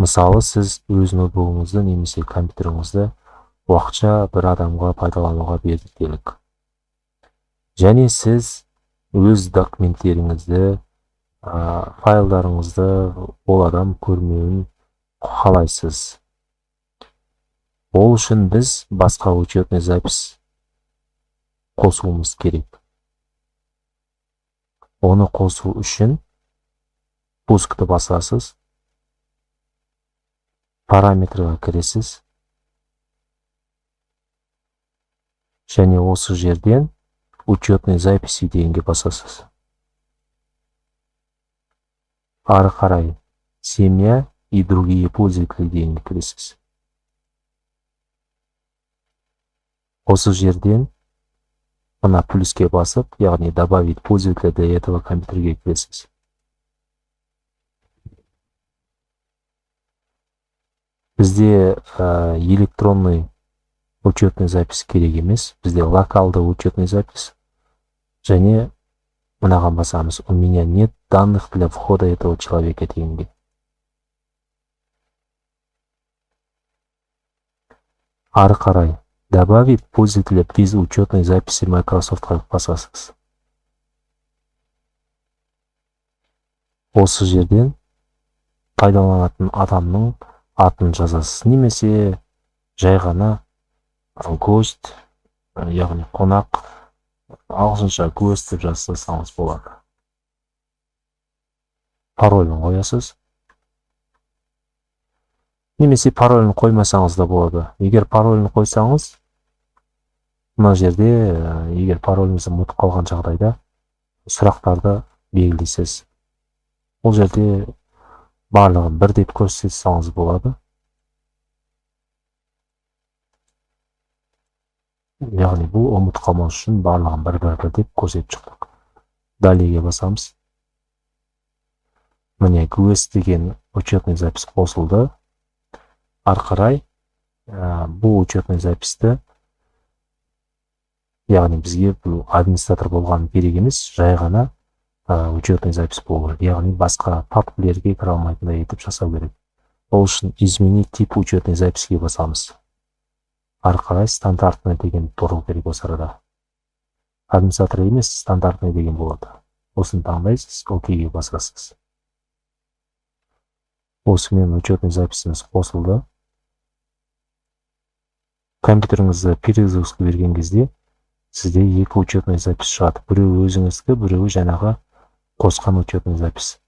Мысалы, сіз өз ноутбугыңызды немесе компьютеріңізді уақытша бір адамға пайдалануға бердік делік. Және сіз өз документтеріңізді, файлдарыңызды ол адам көрмеуін қалайсыз. Ол үшін біз басқа учетный запись қосуымыз керек. Оны қосу үшін пускты басасыз, параметрға кіресіз, және осы жерден учетный записи дегенге басасыз. Ары қарай семья и другие пользователи дегенге кіресіз. Осы жерден мына плюске басып, яғни добавить пользователя до этого компьютерге кіресіз. Бізде электронный учетный запись керек емес, бізде локалды учетный запись. Және мынаған басамыз, у меня нет данных для входа этого человека дегенге. Ары қарай добавить пользователя без учетной записи Microsoft-қа басасыз. Осы жерден пайдаланатын адамның атын жазасыз, немесе жай ғана гость, яғни қонақ, ағылшынша гость деп жазсаңыз болады. Паролін қоясыз. Немесе паролін қоймасаңыз да болады. Егер паролін қойсаңыз, мына жерде егер пароліңізді ұмытып қалған жағдайда сұрақтарды белгілейсіз. Ол жерде барлығын бір деп көрсетсеңіз болады. Яғни бұл ұмытып қалмау үшін барлығын бір деп көрсетіп шықтық. Далее басамыз. Міне GUES деген учетный запись қосылды. Ары қарай бұл учетный записьті, яғни бізге бұл администратор болған керек емес, жай ғана учетный запись болу керек. Яғни басқа папкалерге кіре алмайтындай етіп жасау керек. Ол үшін изменить тип учетный записьге басамыз. Ары қарай стандартный деген тұру керек осы арада. Администратор емес, стандартный деген болады. Осыны таңдайсыз, окейге басасыз. Осымен учетный записіміз қосылды. Компьютеріңізді перезагрузка берген кезде сізде екі учетный запись шығады. Біреуі өзіңізге, біреуі жаңағы қосқан учетный запись.